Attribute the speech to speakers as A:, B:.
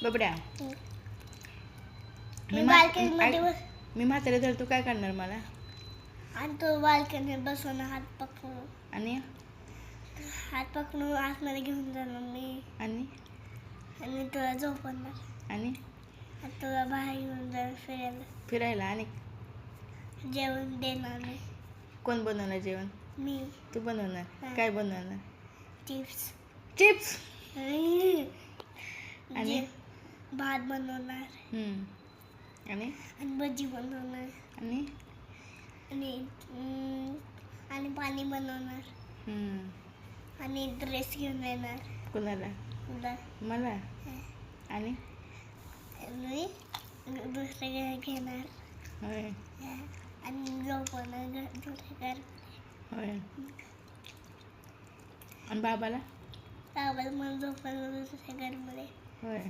A: बबड्या
B: मी बाल्कनीमध्ये
A: मी म्हातारे तर तू काय करणार मला?
B: आणि तो बाल्कनीत बसून हात पकडून
A: आणि
B: आतमध्ये घेऊन जाणार मी. आणि तुला झोपवणार.
A: आणि
B: तुला बाहेर घेऊन जाणार
A: फिरायला. आणि
B: जेवण देणार मी.
A: कोण बनवणार जेवण?
B: मी.
A: तू बनवणार? काय बनवणार?
B: चिप्स.
A: आणि
B: भात बनवणार.
A: आणि
B: भजी बनवणार. आणि पाणी बनवणार. आणि ड्रेस घेऊन येणार.
A: कुणाला? मला. आणि
B: दुसरे घेणार.
A: होय.
B: आणि झोपवणार दुसऱ्या घर.
A: होय. आणि बाबाला
B: मला झोपवणार दुसऱ्या घरमध्ये.
A: होय.